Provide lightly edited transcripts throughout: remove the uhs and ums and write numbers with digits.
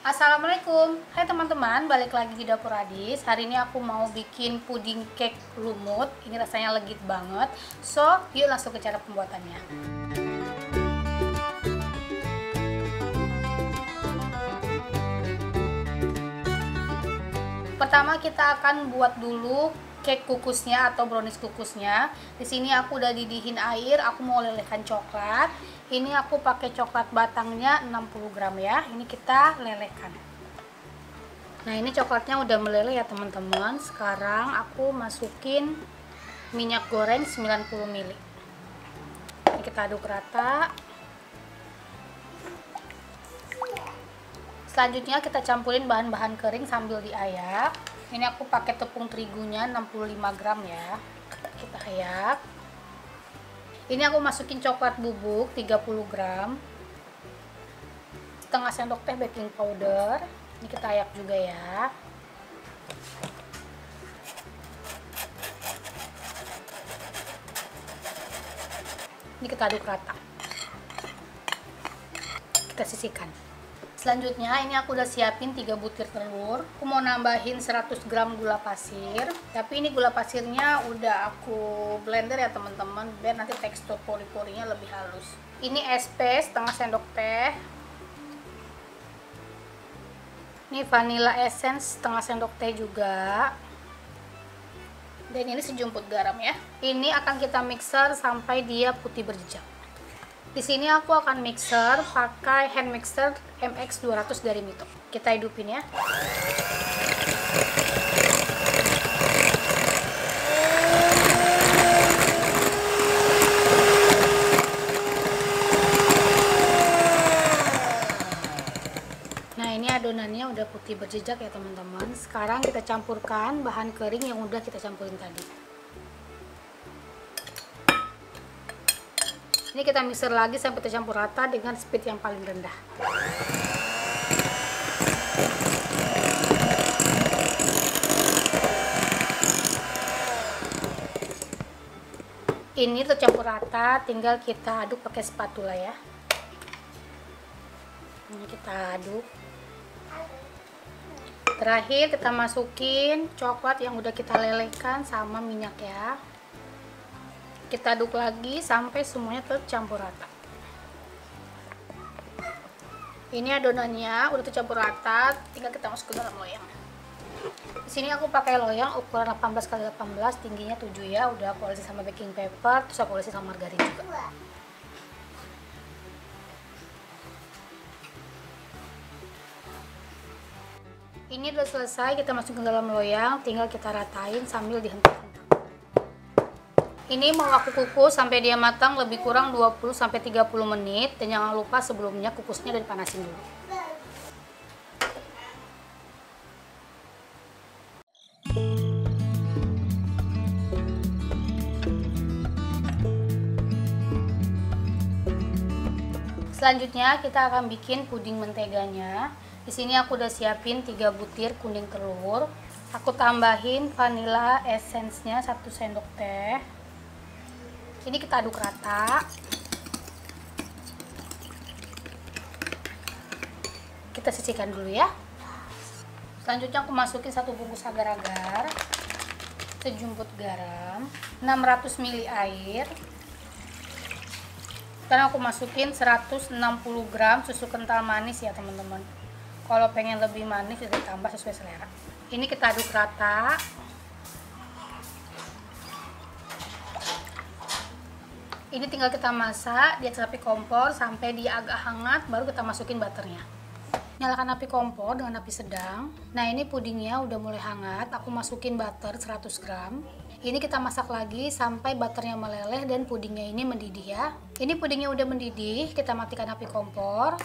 Assalamualaikum, hai teman-teman, balik lagi di Dapur Adis. Hari ini aku mau bikin puding cake lumut. Ini rasanya legit banget. So, yuk langsung ke cara pembuatannya. Pertama kita akan buat dulu cake kukusnya atau brownies kukusnya. Di sini aku udah didihin air, aku mau lelehkan coklat. Ini aku pakai coklat batangnya 60 gram ya. Ini kita lelehkan. Nah, ini coklatnya udah meleleh ya teman-teman. Sekarang aku masukin minyak goreng 90 ml. Ini kita aduk rata. Selanjutnya kita campurin bahan-bahan kering sambil diayak. Ini aku pakai tepung terigunya 65 gram ya. Kita ayak. Ini aku masukin coklat bubuk 30 gram. Setengah sendok teh baking powder. Ini kita ayak juga ya. Ini kita aduk rata. Kita sisihkan. Selanjutnya ini aku udah siapin 3 butir telur. Aku mau nambahin 100 gram gula pasir. Tapi ini gula pasirnya udah aku blender ya teman-teman, biar nanti tekstur pori-porinya lebih halus. Ini SP setengah sendok teh. Ini vanilla essence setengah sendok teh juga. Dan ini sejumput garam ya. Ini akan kita mixer sampai dia putih berjejak. Di sini aku akan mixer pakai hand mixer MX 200 dari Mito. Kita hidupin ya. Nah, ini adonannya udah putih berjejak ya teman-teman. Sekarang kita campurkan bahan kering yang udah kita campurin tadi. Ini kita mixer lagi sampai tercampur rata dengan speed yang paling rendah. Ini tercampur rata, tinggal kita aduk pakai spatula ya. Ini kita aduk. Terakhir kita masukin coklat yang udah kita lelehkan sama minyak ya. Kita aduk lagi sampai semuanya tercampur rata. Ini adonannya udah tercampur rata, tinggal kita masuk ke dalam loyang. Di sini aku pakai loyang ukuran 18 x 18, tingginya 7 ya. Udah aku olesi sama baking paper, terus aku olesi sama margarin juga. Ini udah selesai, kita masuk ke dalam loyang, tinggal kita ratain sambil dihentak-hentak. Ini mau aku kukus sampai dia matang lebih kurang 20-30 menit. Dan jangan lupa sebelumnya kukusnya udah dipanasin dulu. Selanjutnya kita akan bikin puding menteganya. Di sini aku udah siapin 3 butir kuning telur. Aku tambahin vanilla essence-nya 1 sendok teh. Ini kita aduk rata. Kita sisihkan dulu ya. Selanjutnya aku masukin 1 bungkus agar-agar, sejumput garam, 600 ml air. Sekarang aku masukin 160 gram susu kental manis ya teman-teman. Kalau pengen lebih manis bisa ditambah sesuai selera. Ini kita aduk rata. Ini tinggal kita masak di atas api kompor sampai dia agak hangat, baru kita masukin butternya. Nyalakan api kompor dengan api sedang. Nah, ini pudingnya udah mulai hangat, aku masukin butter 100 gram. Ini kita masak lagi sampai butternya meleleh dan pudingnya ini mendidih ya. Ini pudingnya udah mendidih, kita matikan api kompor.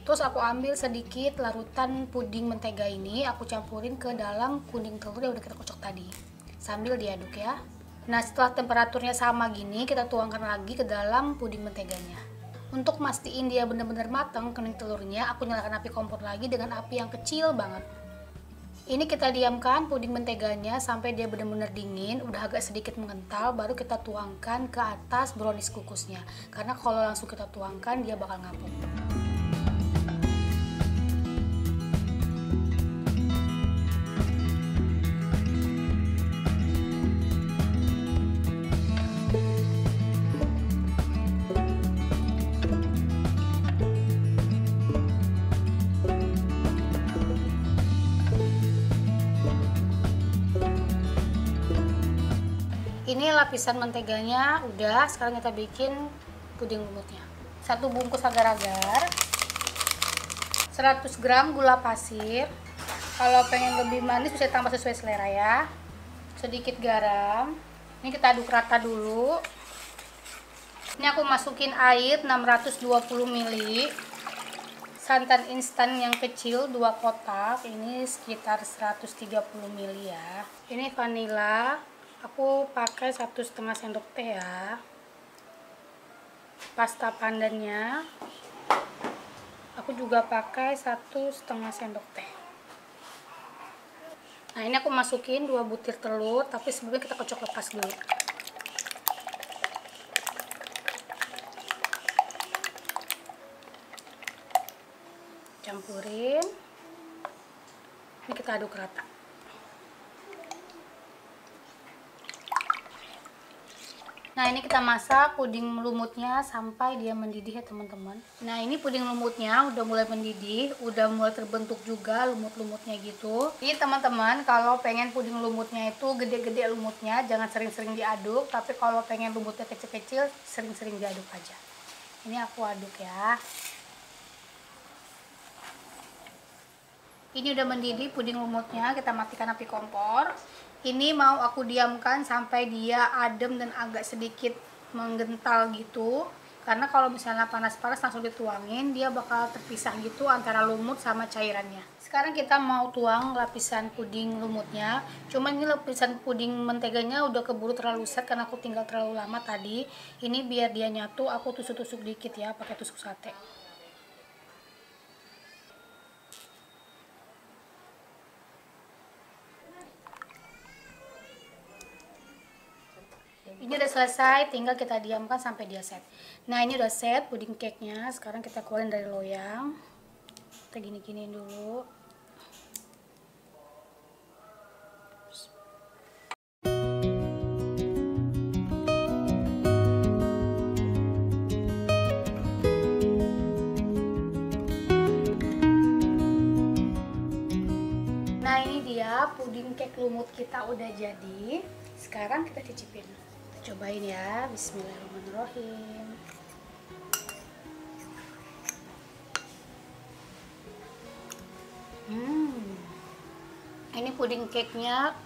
Terus aku ambil sedikit larutan puding mentega ini, aku campurin ke dalam kuning telur yang udah kita kocok tadi. Sambil diaduk ya. Nah, setelah temperaturnya sama gini, kita tuangkan lagi ke dalam puding menteganya. Untuk mastiin dia benar-benar matang kuning telurnya, aku nyalakan api kompor lagi dengan api yang kecil banget. Ini kita diamkan puding menteganya sampai dia benar-benar dingin, udah agak sedikit mengental, baru kita tuangkan ke atas brownies kukusnya. Karena kalau langsung kita tuangkan, dia bakal ngapung. ini lapisan menteganya udah. Sekarang kita bikin puding lumutnya. 1 bungkus agar-agar, 100 gram gula pasir. Kalau pengen lebih manis bisa tambah sesuai selera ya. Sedikit garam. Ini kita aduk rata dulu. Ini aku masukin air 620 ml. Santan instan yang kecil 2 kotak, ini sekitar 130 ml ya. Ini vanila, aku pakai 1,5 sendok teh ya. Pasta pandannya, aku juga pakai 1,5 sendok teh. Nah ini aku masukin 2 butir telur, tapi sebelumnya kita kocok lepas dulu. Campurin, ini kita aduk rata. Nah ini kita masak puding lumutnya sampai dia mendidih ya teman-teman. Nah ini puding lumutnya udah mulai mendidih, udah mulai terbentuk juga lumut-lumutnya gitu. Jadi teman-teman kalau pengen puding lumutnya itu gede-gede lumutnya, jangan sering-sering diaduk. Tapi kalau pengen lumutnya kecil-kecil, sering-sering diaduk aja. Ini aku aduk ya. Ini udah mendidih puding lumutnya, kita matikan api kompor. Ini mau aku diamkan sampai dia adem dan agak sedikit menggental gitu. Karena kalau misalnya panas-panas langsung dituangin, dia bakal terpisah gitu antara lumut sama cairannya. Sekarang kita mau tuang lapisan puding lumutnya. Cuman ini lapisan puding menteganya udah keburu terlalu set karena aku tinggal terlalu lama tadi. Ini biar dia nyatu, aku tusuk-tusuk dikit ya, pakai tusuk sate. Ini udah selesai, tinggal kita diamkan sampai dia set. Nah ini udah set puding cake-nya. Sekarang kita keluarin dari loyang. Kita gini-giniin dulu. Nah ini dia puding cake lumut kita udah jadi. Sekarang kita cicipin. Cobain ya, bismillahirrahmanirrahim. Ini puding cake-nya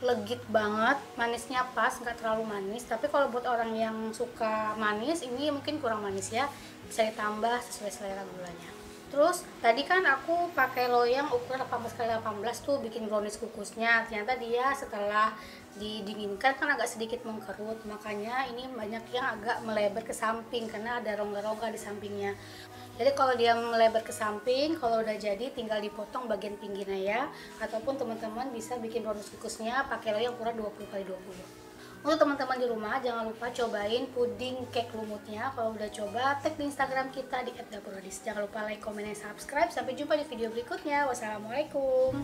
legit banget, manisnya pas, nggak terlalu manis. Tapi kalau buat orang yang suka manis, ini mungkin kurang manis ya. Bisa ditambah sesuai selera gulanya. Terus tadi kan aku pakai loyang ukuran 18x18 tuh bikin brownies kukusnya. Ternyata dia setelah didinginkan kan agak sedikit mengkerut, makanya ini banyak yang agak melebar ke samping karena ada rongga-rongga di sampingnya. Jadi kalau dia melebar ke samping, kalau udah jadi tinggal dipotong bagian pinggirnya ya. Ataupun teman-teman bisa bikin brownies kukusnya pakai loyang ukuran 20x20. Untuk teman-teman di rumah, jangan lupa cobain puding cake lumutnya. Kalau udah coba, tag di Instagram kita di @dapurradis. Jangan lupa like, komen, dan subscribe. Sampai jumpa di video berikutnya. Wassalamualaikum.